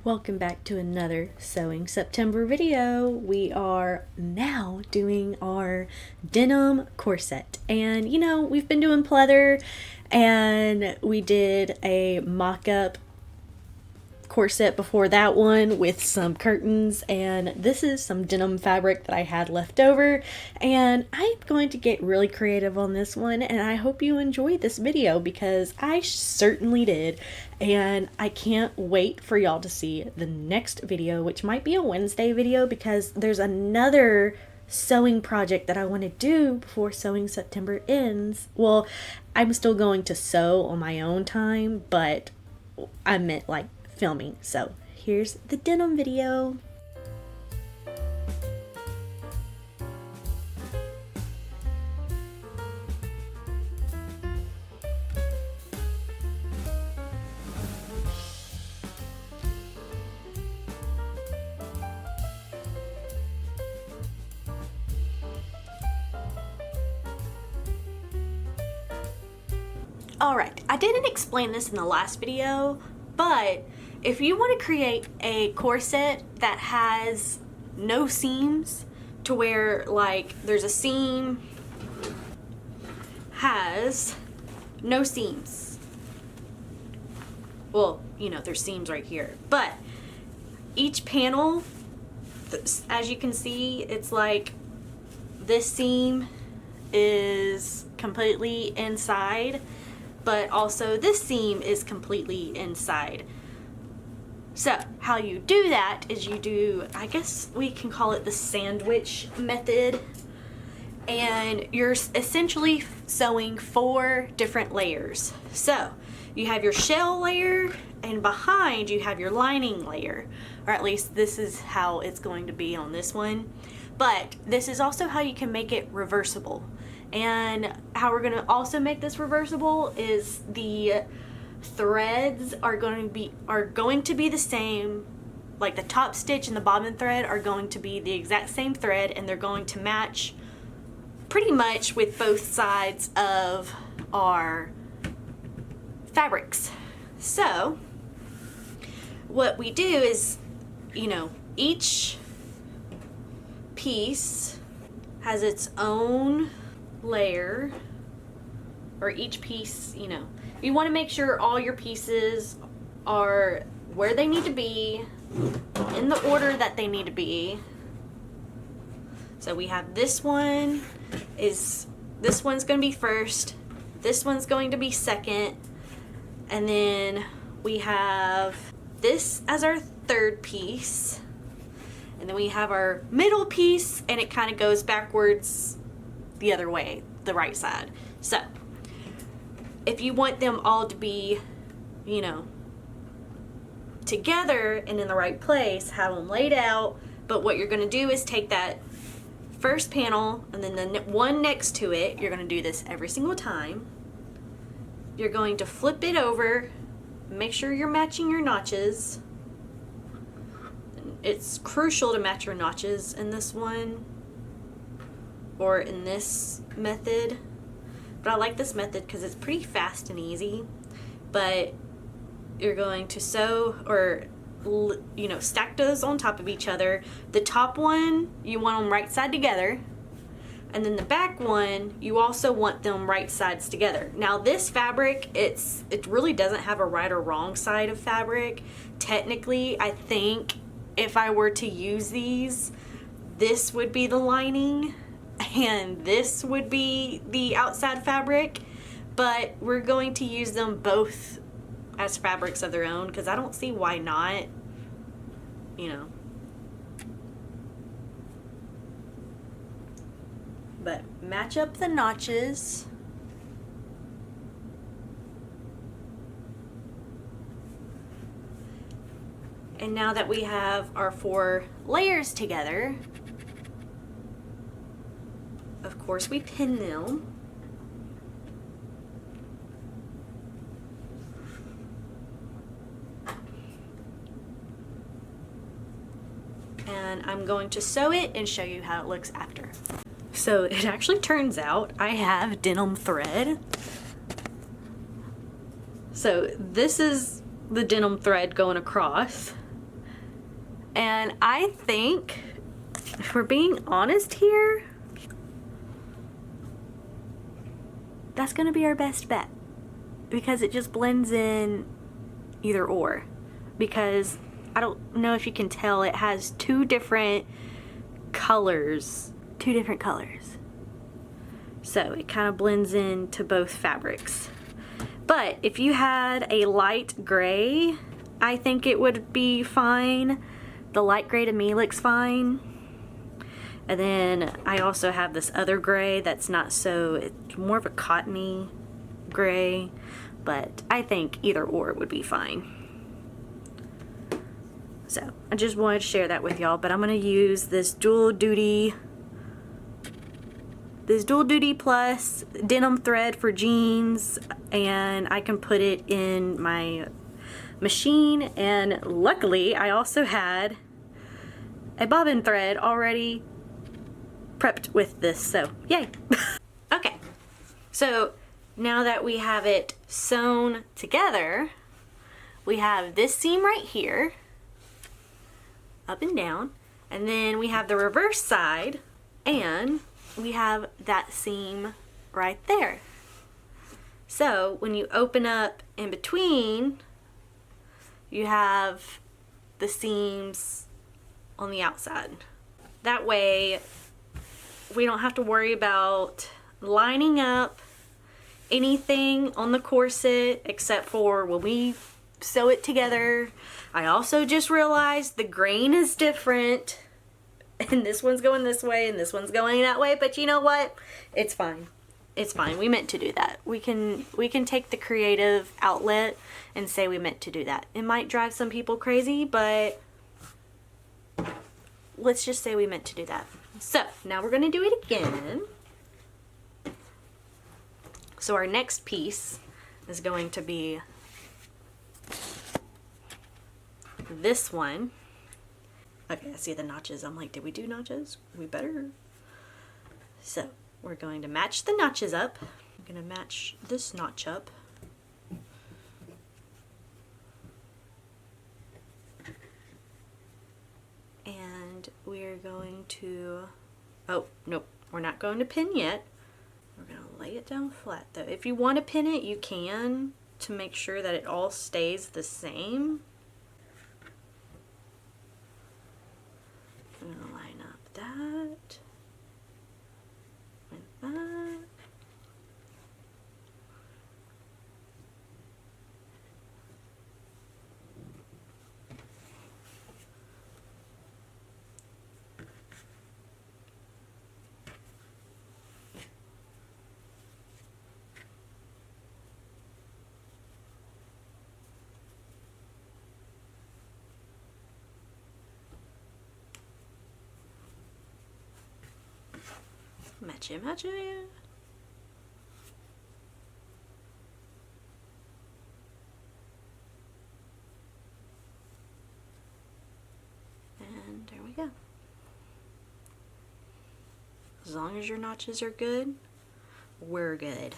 Welcome back to another Sewing September video. We are now doing our denim corset. And we've been doing pleather and we did a mock-up corset before that one with some curtains, and this is some denim fabric that I had left over, and I'm going to get really creative on this one, and I hope you enjoyed this video because I certainly did. And I can't wait for y'all to see the next video, which might be a Wednesday video, because there's another sewing project that I want to do before Sewing September ends. Well, I'm still going to sew on my own time, but I meant like filming. So here's the denim video. Alright, I didn't explain this in the last video, but if you want to create a corset that has no seams, to where like there's a seam, has no seams. Well, there's seams right here, but each panel, as you can see, it's like this seam is completely inside, but also this seam is completely inside. So how you do that is you do, I guess we can call it the sandwich method, and you're essentially sewing 4 different layers. So you have your shell layer, and behind you have your lining layer, or at least this is how it's going to be on this one. But this is also how you can make it reversible. And how we're going to also make this reversible is the threads are going to be the same. Like the top stitch and the bobbin thread are going to be the exact same thread, and they're going to match pretty much with both sides of our fabrics. So what we do is, each piece has its own layer, or each piece, you want to make sure all your pieces are where they need to be, in the order that they need to be. So we have this one's going to be first, this one's going to be second, and then we have this as our third piece, and then we have our middle piece, and it kind of goes backwards the other way, the right side. So if you want them all to be, together and in the right place, have them laid out. But what you're going to do is take that first panel and then the one next to it. You're going to do this every single time. You're going to flip it over, make sure you're matching your notches. It's crucial to match your notches in this one, or in this method. But I like this method because it's pretty fast and easy. But you're going to sew, or stack those on top of each other. The top one, you want them right side together, and then the back one, you also want them right sides together. Now this fabric, it really doesn't have a right or wrong side of fabric. Technically, I think if I were to use these, this would be the lining and this would be the outside fabric, but we're going to use them both as fabrics of their own because I don't see why not, But match up the notches. And now that we have our 4 layers together, of course we pin them. And I'm going to sew it and show you how it looks after. So it actually turns out I have denim thread. So this is the denim thread going across. And I think, if we're being honest here, that's gonna be our best bet, because it just blends in either or. Because I don't know if you can tell, it has two different colors. So it kind of blends into both fabrics. But if you had a light gray, I think it would be fine. The light gray to me looks fine. And then I also have this other gray that's not so, it's more of a cottony gray, but I think either or would be fine. So I just wanted to share that with y'all, but I'm gonna use this dual duty plus denim thread for jeans, and I can put it in my machine. And luckily I also had a bobbin thread already prepped with this, so yay. Okay, so now that we have it sewn together, we have this seam right here, up and down, and then we have the reverse side, and we have that seam right there. So when you open up in between, you have the seams on the outside. That way we don't have to worry about lining up anything on the corset except for when we sew it together. I also just realized the grain is different, and this one's going this way and this one's going that way, but you know what? It's fine. It's fine. We meant to do that. We can take the creative outlet and say we meant to do that. It might drive some people crazy, but let's just say we meant to do that. So now we're going to do it again. So our next piece is going to be this one. Okay, I see the notches. I'm like, did we do notches? We better. So we're going to match the notches up. I'm going to match this notch up. And we're going to, oh, nope, we're not going to pin yet. We're going to lay it down flat though. If you want to pin it, you can, to make sure that it all stays the same. I'm going to line up that with that. Match it, match it. And there we go. As long as your notches are good, we're good.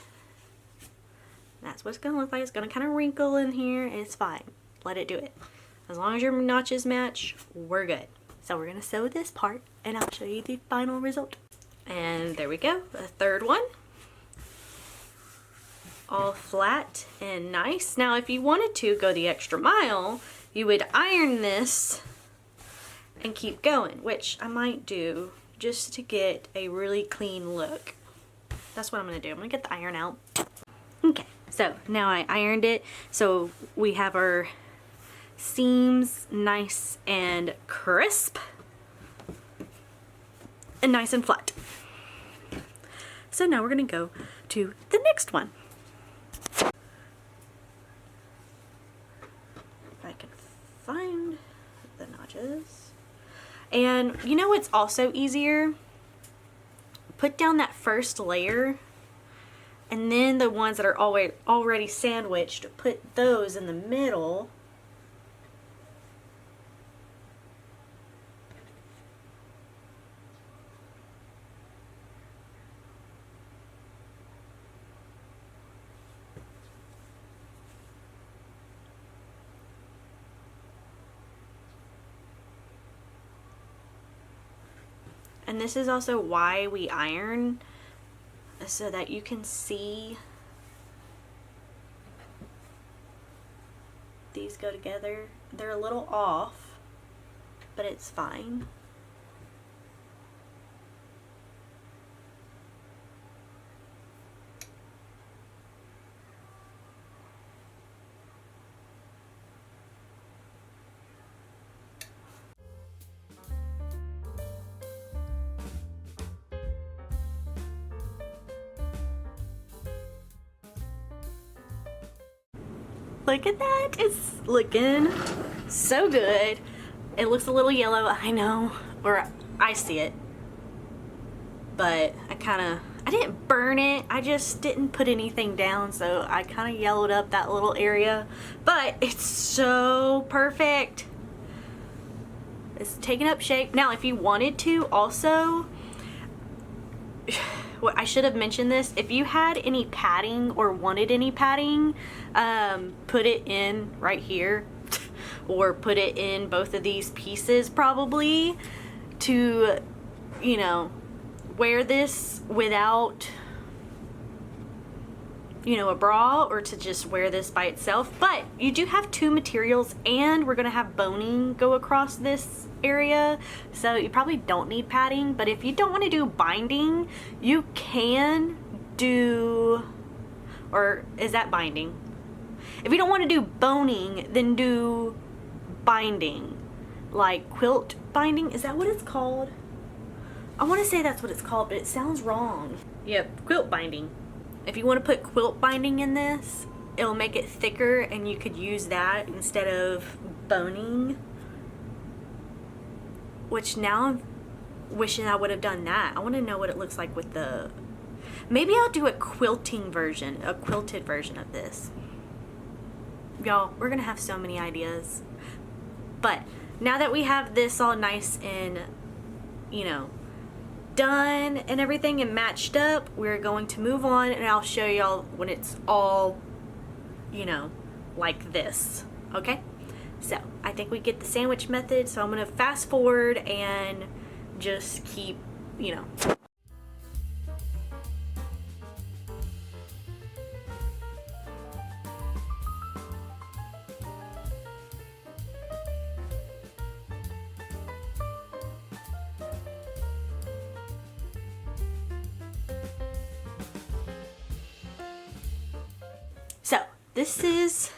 That's what it's gonna look like. It's gonna kind of wrinkle in here. It's fine. Let it do it. As long as your notches match, we're good. So we're gonna sew this part and I'll show you the final result. And there we go, a third one. All flat and nice. Now if you wanted to go the extra mile, you would iron this and keep going, which I might do just to get a really clean look. That's what I'm gonna do. I'm gonna get the iron out. Okay, so now I ironed it, so we have our seams nice and crisp and nice and flat. So now we're gonna go to the next one. If I can find the notches. And you know what's also easier? Put down that first layer, and then the ones that are already sandwiched, put those in the middle. And this is also why we iron, so that you can see these go together. They're a little off, but it's fine. Look at that, it's looking so good. It looks a little yellow, I know, or I see it, but I didn't burn it, I just didn't put anything down, so I kind of yellowed up that little area, but it's so perfect. It's taking up shape. Now, if you wanted to also, well, I should have mentioned this, if you had any padding or wanted any padding, put it in right here or put it in both of these pieces probably to, you know, wear this without, you know, a bra, or to just wear this by itself. But you do have two materials, and we're gonna have boning go across this area, so you probably don't need padding. But if you don't want to do binding, you can do, or is that binding? If you don't want to do boning, then do binding, like quilt binding. Is that what it's called? I want to say that's what it's called, but it sounds wrong. Yep, quilt binding. If you want to put quilt binding in this, it'll make it thicker, and you could use that instead of boning. Which now I'm wishing I would have done that. I want to know what it looks like with the... Maybe I'll do a quilting version, a quilted version of this. Y'all, we're gonna have so many ideas. But now that we have this all nice and, you know, done and everything and matched up, we're going to move on, and I'll show y'all when it's all, you know, like this. Okay? So I think we get the sandwich method, so I'm gonna fast forward and just keep, you know. So this is,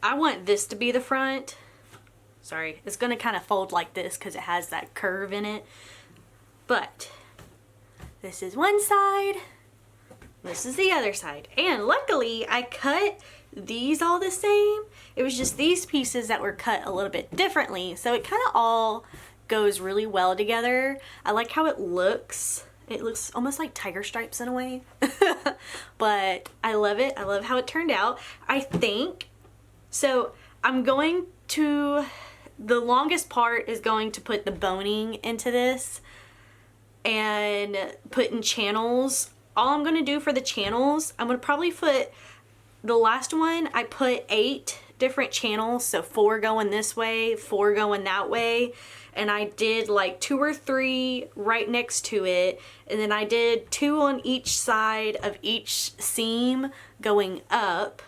I want this to be the front. Sorry, it's gonna kind of fold like this because it has that curve in it. But this is one side, this is the other side. And luckily I cut these all the same. It was just these pieces that were cut a little bit differently. So it kind of all goes really well together. I like how it looks. It looks almost like tiger stripes in a way. But I love it. I love how it turned out. I think, so I'm going to, the longest part is going to put the boning into this and put in channels. All I'm going to do for the channels, I'm going to probably put, the last one, I put 8 different channels. So 4 going this way, 4 going that way. And I did like 2 or 3 right next to it, and then I did 2 on each side of each seam going up.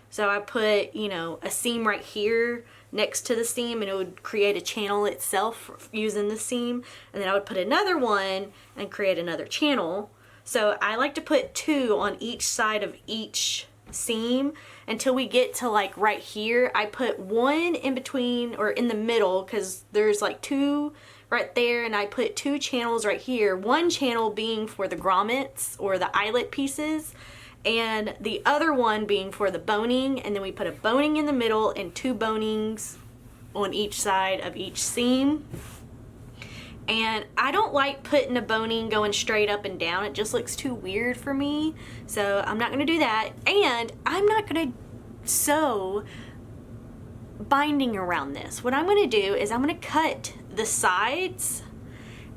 So I put, you know, a seam right here next to the seam, and it would create a channel itself using the seam, and then I would put another one and create another channel. So I like to put 2 on each side of each seam until we get to like right here. I put 1 in between, or in the middle, because there's like 2 right there, and I put 2 channels right here. 1 channel being for the grommets or the eyelet pieces, and the other one being for the boning, and then we put a boning in the middle and 2 bonings on each side of each seam. And I don't like putting a boning going straight up and down. It just looks too weird for me. So I'm not gonna do that. And I'm not gonna sew binding around this. What I'm gonna do is I'm gonna cut the sides.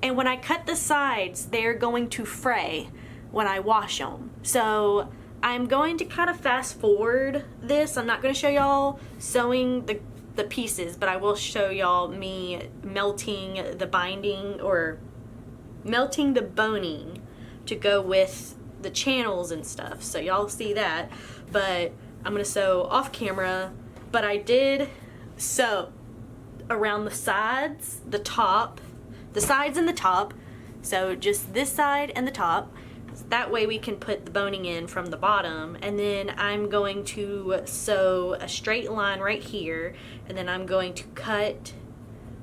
And when I cut the sides, they're going to fray when I wash them. So I'm going to kind of fast forward this. I'm not gonna show y'all sewing the the pieces, but I will show y'all me melting the binding, or melting the boning to go with the channels and stuff, so y'all see that. But I'm gonna sew off camera. But I did sew around the sides, the top, the sides and the top, so just this side and the top. That way we can put the boning in from the bottom, and then I'm going to sew a straight line right here, and then I'm going to cut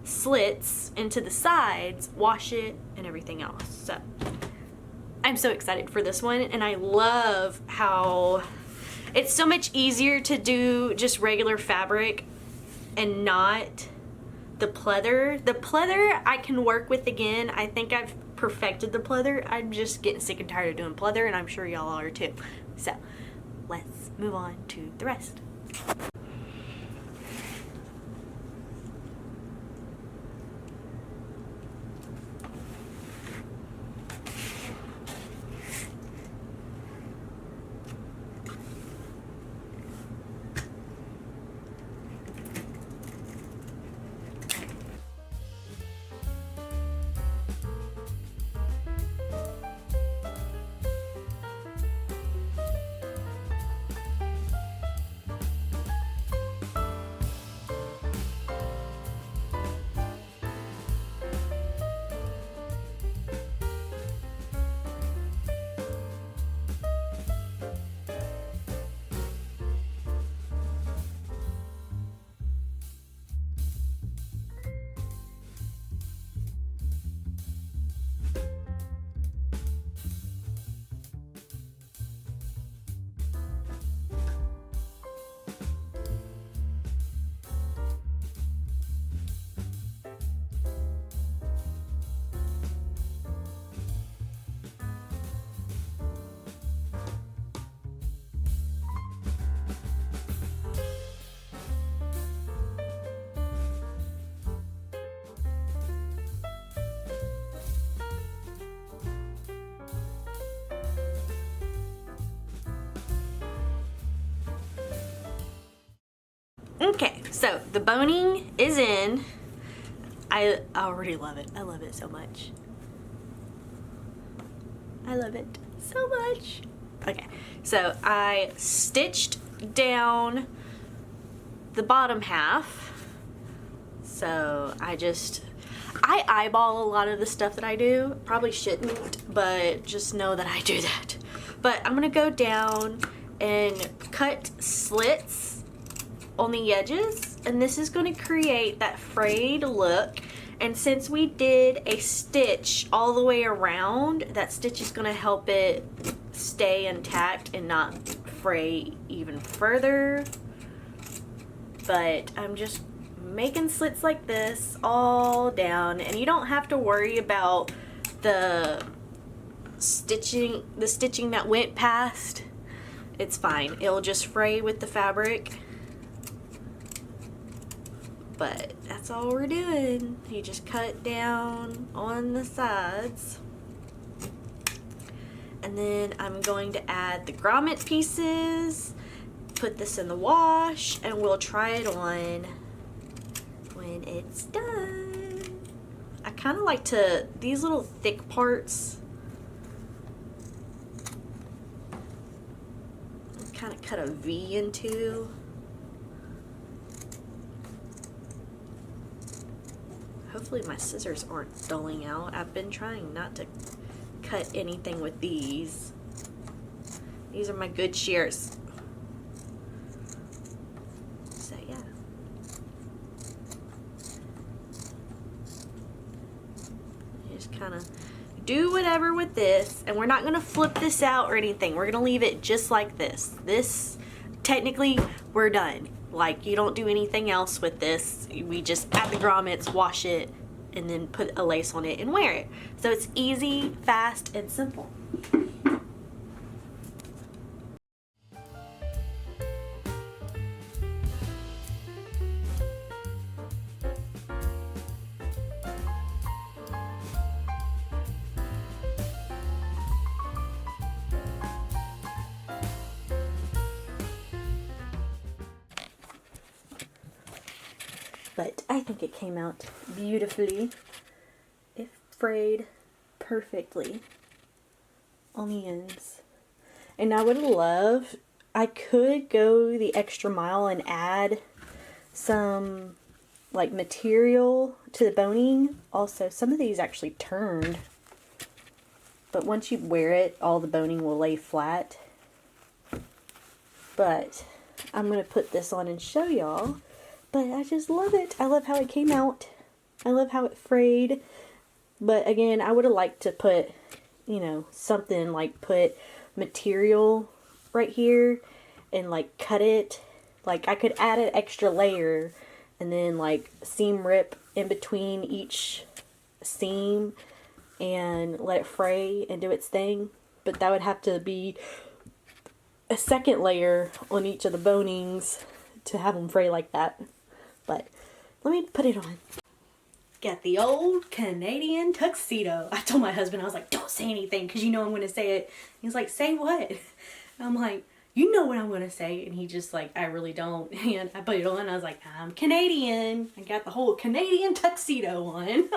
slits into the sides, wash it, and everything else. So I'm so excited for this one, and I love how it's so much easier to do just regular fabric and not the pleather. The pleather I can work with again. I think I've perfected the pleather. I'm just getting sick and tired of doing pleather, and I'm sure y'all are too. So let's move on to the rest. Okay, so the boning is in. I already love it. I love it so much. I love it so much. Okay, so I stitched down the bottom half. So I eyeball a lot of the stuff that I do. Probably shouldn't, but just know that I do that. But I'm gonna go down and cut slits on the edges, and this is going to create that frayed look. And since we did a stitch all the way around, that stitch is going to help it stay intact and not fray even further. But I'm just making slits like this all down, and you don't have to worry about the stitching that went past. It's fine, it'll just fray with the fabric. But that's all we're doing. You just cut down on the sides. And then I'm going to add the grommet pieces, put this in the wash, and we'll try it on when it's done. I kind of like to, these little thick parts, kind of cut a V into. Hopefully my scissors aren't dulling out. I've been trying not to cut anything with these. These are my good shears. So yeah. You just kind of do whatever with this, and we're not going to flip this out or anything. We're going to leave it just like this. This, technically, we're done. Like, you don't do anything else with this. We just add the grommets, wash it, and then put a lace on it and wear it. So it's easy, fast, and simple. But I think it came out beautifully. It frayed perfectly on the ends. And I would love, I could go the extra mile and add some like material to the boning. Also, some of these actually turned. But once you wear it, all the boning will lay flat. But I'm going to put this on and show y'all. But I just love it. I love how it came out. I love how it frayed. But again, I would have liked to put, you know, something like put material right here and like cut it. Like I could add an extra layer and then like seam rip in between each seam and let it fray and do its thing. But that would have to be a second layer on each of the bonings to have them fray like that. But let me put it on. Got the old Canadian tuxedo. I told my husband, I was like, don't say anything because you know I'm going to say it. He's like, say what? And I'm like, you know what I'm going to say. And he just like, I really don't. And I put it on. I was like, I'm Canadian. I got the whole Canadian tuxedo on.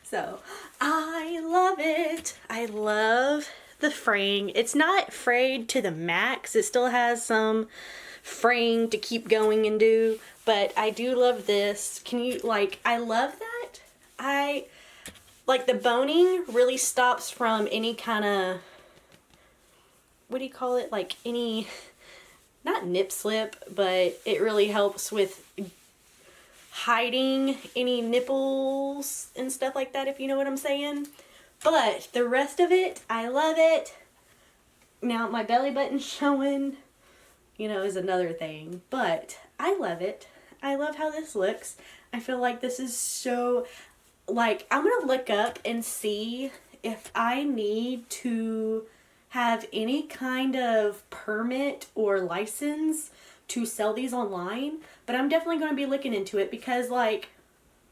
So I love it. I love the fraying. It's not frayed to the max. It still has some fraying to keep going and do. But I do love this. Can you, like, I love that. I, like, the boning really stops from any kind of, what do you call it? Like, any, not nip slip, but it really helps with hiding any nipples and stuff like that, if you know what I'm saying. But the rest of it, I love it. Now, my belly button showing, you know, is another thing. But I love it. I love how this looks. I feel like this is so, like, I'm going to look up and see if I need to have any kind of permit or license to sell these online. But I'm definitely going to be looking into it because, like,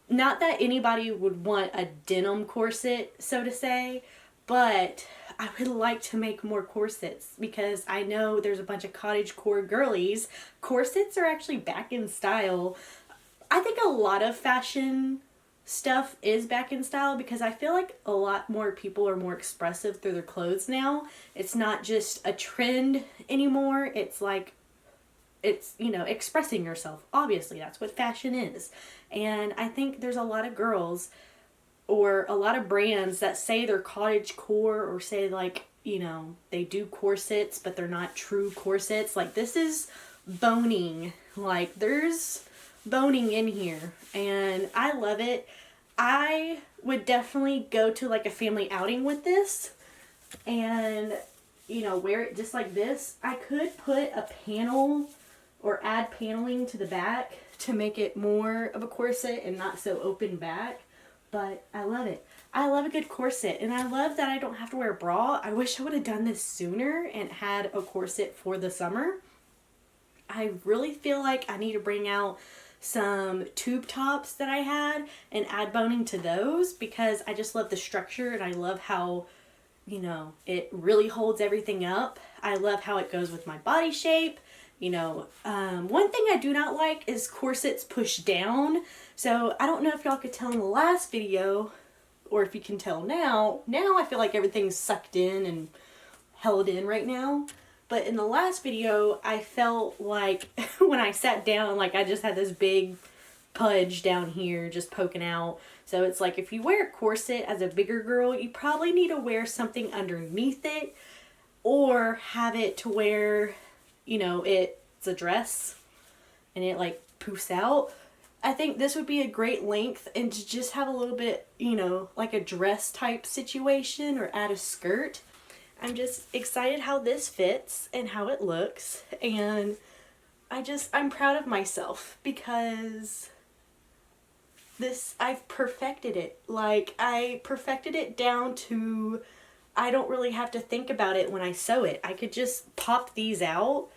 not that anybody would want a denim corset, so to say, but I would like to make more corsets because I know there's a bunch of cottagecore girlies. Corsets are actually back in style. I think a lot of fashion stuff is back in style because I feel like a lot more people are more expressive through their clothes now. It's not just a trend anymore. It's like, it's, you know, expressing yourself. Obviously, that's what fashion is. And I think there's a lot of girls or a lot of brands that say they're cottagecore or say, like, you know, they do corsets, but they're not true corsets. Like, this is boning. Like, there's boning in here. And I love it. I would definitely go to, like, a family outing with this and, you know, wear it just like this. I could put a panel or add paneling to the back to make it more of a corset and not so open back. But I love it. I love a good corset, and I love that I don't have to wear a bra. I wish I would have done this sooner and had a corset for the summer. I really feel like I need to bring out some tube tops that I had and add boning to those because I just love the structure and I love how, you know, it really holds everything up. I love how it goes with my body shape. You know, one thing I do not like is corsets push down. So I don't know if y'all could tell in the last video or if you can tell now. Now I feel like everything's sucked in and held in right now. But in the last video, I felt like when I sat down, like I just had this big pudge down here just poking out. So it's like if you wear a corset as a bigger girl, you probably need to wear something underneath it or have it to where, you know, it's a dress and it like poofs out. I think this would be a great length and to just have a little bit, you know, like a dress type situation or add a skirt. I'm just excited how this fits and how it looks, and I'm proud of myself because I've perfected it. Like, I perfected it down to I don't really have to think about it when I sew it. I could just pop these out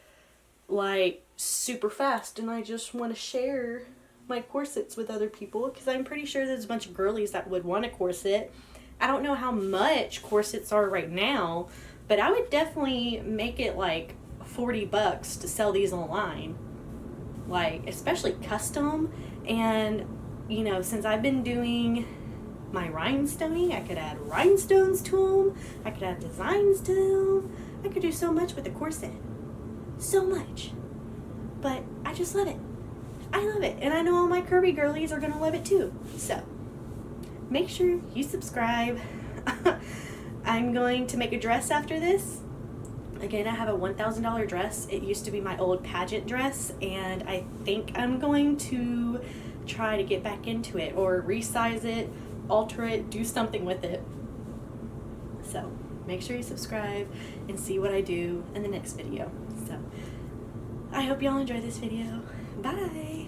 like super fast, and I just want to share my corsets with other people because I'm pretty sure there's a bunch of girlies that would want a corset. I don't know how much corsets are right now, but I would definitely make it like $40 to sell these online. like especially custom. And you know, since I've been doing my rhinestoning, I could add rhinestones to them, I could add designs to them, I could do so much with the corset, so much. But I just love it. I love it, and I know all my curvy girlies are gonna love it too. So make sure you subscribe. I'm going to make a dress after this. Again, I have a $1,000 dress. It used to be my old pageant dress, and I think I'm going to try to get back into it, or resize it, alter it, do something with it. So make sure you subscribe and see what I do in the next video. So I hope y'all enjoy this video. Bye.